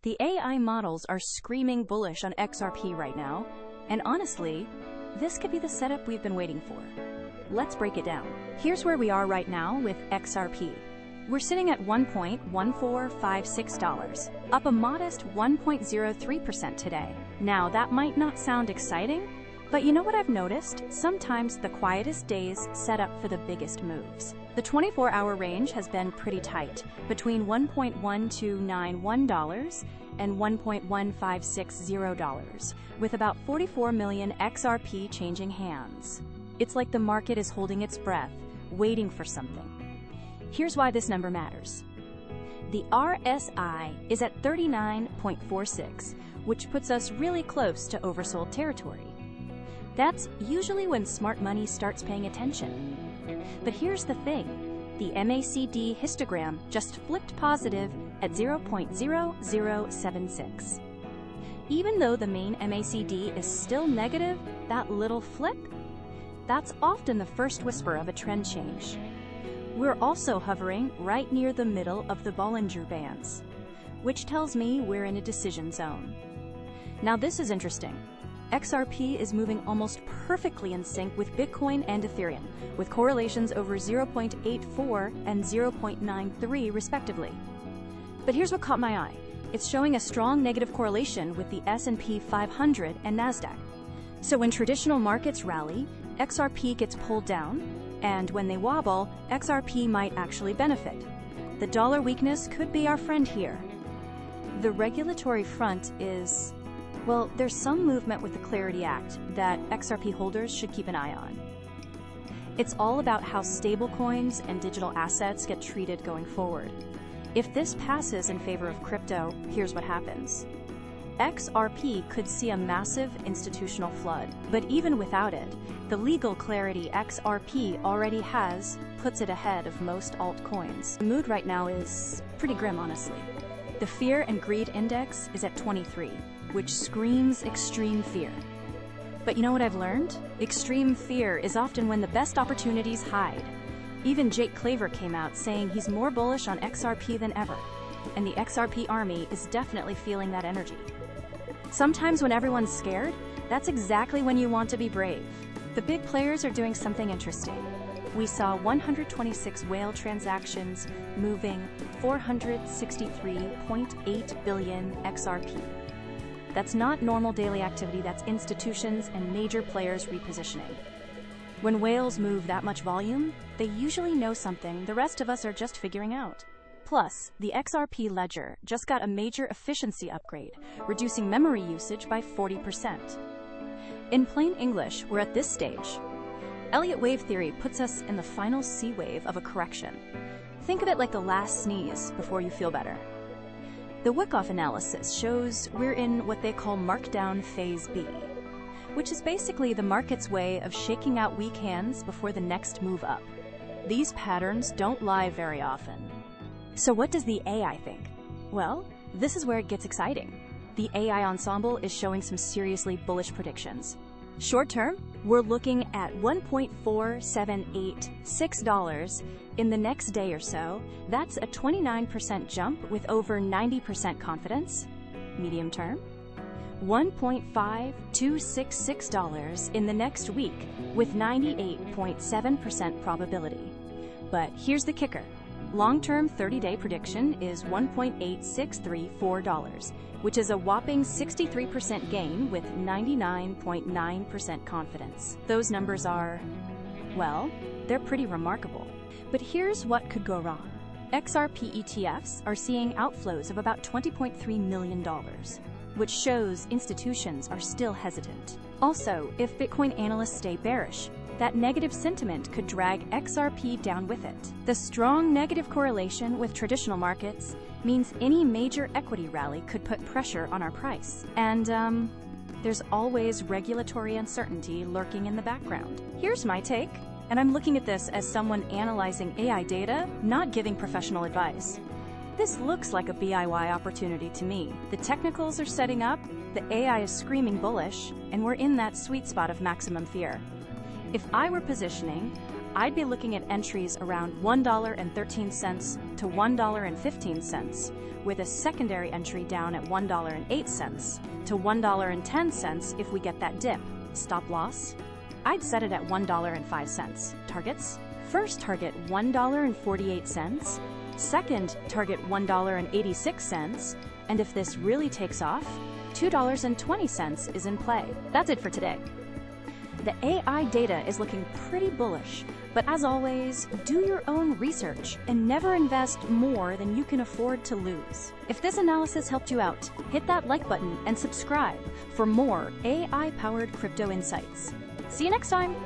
The AI models are screaming bullish on XRP right now, and honestly, this could be the setup we've been waiting for. Let's break it down. Here's where we are right now with XRP. We're sitting at $1.1456, up a modest 1.03% today. Now, that might not sound exciting, but you know what I've noticed? Sometimes the quietest days set up for the biggest moves. The 24-hour range has been pretty tight, between $1.1291 and $1.1560, with about 44 million XRP changing hands. It's like the market is holding its breath, waiting for something. Here's why this number matters. The RSI is at 39.46, which puts us really close to oversold territory. That's usually when smart money starts paying attention. But here's the thing. The MACD histogram just flipped positive at 0.0076. Even though the main MACD is still negative, that little flip, that's often the first whisper of a trend change. We're also hovering right near the middle of the Bollinger bands, which tells me we're in a decision zone. Now this is interesting. XRP is moving almost perfectly in sync with Bitcoin and Ethereum, with correlations over 0.84 and 0.93 respectively. But here's what caught my eye. It's showing a strong negative correlation with the S&P 500 and NASDAQ. So when traditional markets rally, XRP gets pulled down, and when they wobble, XRP might actually benefit. The dollar weakness could be our friend here. The regulatory front is, well, there's some movement with the Clarity Act that XRP holders should keep an eye on. It's all about how stablecoins and digital assets get treated going forward. If this passes in favor of crypto, here's what happens. XRP could see a massive institutional flood, but even without it, the legal clarity XRP already has puts it ahead of most altcoins. The mood right now is pretty grim, honestly. The Fear and Greed Index is at 23, which screams extreme fear. But you know what I've learned? Extreme fear is often when the best opportunities hide. Even Jake Claver came out saying he's more bullish on XRP than ever, and the XRP army is definitely feeling that energy. Sometimes when everyone's scared, that's exactly when you want to be brave. The big players are doing something interesting. We saw 126 whale transactions moving 463.8 billion XRP. That's not normal daily activity, that's institutions and major players repositioning. When whales move that much volume, they usually know something the rest of us are just figuring out. Plus, the XRP ledger just got a major efficiency upgrade, reducing memory usage by 40%. In plain English, we're at this stage. Elliott Wave theory puts us in the final C wave of a correction. Think of it like the last sneeze before you feel better. The Wyckoff analysis shows we're in what they call markdown phase B, which is basically the market's way of shaking out weak hands before the next move up. These patterns don't lie very often. So what does the AI think? Well, this is where it gets exciting. The AI ensemble is showing some seriously bullish predictions. Short term, we're looking at $1.4786 in the next day or so. That's a 29% jump with over 90% confidence. Medium term, $1.5266 in the next week with 98.7% probability. But here's the kicker. Long-term 30-day prediction is $1.8634, which is a whopping 63% gain with 99.9% confidence. Those numbers are, well, they're pretty remarkable. But here's what could go wrong. XRP ETFs are seeing outflows of about $20.3 million, which shows institutions are still hesitant. Also, if Bitcoin analysts stay bearish, that negative sentiment could drag XRP down with it. The strong negative correlation with traditional markets means any major equity rally could put pressure on our price. And there's always regulatory uncertainty lurking in the background. Here's my take, and I'm looking at this as someone analyzing AI data, not giving professional advice. This looks like a BIY opportunity to me. The technicals are setting up, the AI is screaming bullish, and we're in that sweet spot of maximum fear. If I were positioning, I'd be looking at entries around $1.13 to $1.15, with a secondary entry down at $1.08 to $1.10 if we get that dip. Stop loss? I'd set it at $1.05. Targets? First target $1.48, second target $1.86, and if this really takes off, $2.20 is in play. That's it for today. The AI data is looking pretty bullish, but as always, do your own research and never invest more than you can afford to lose. If this analysis helped you out, hit that like button and subscribe for more AI-powered crypto insights. See you next time!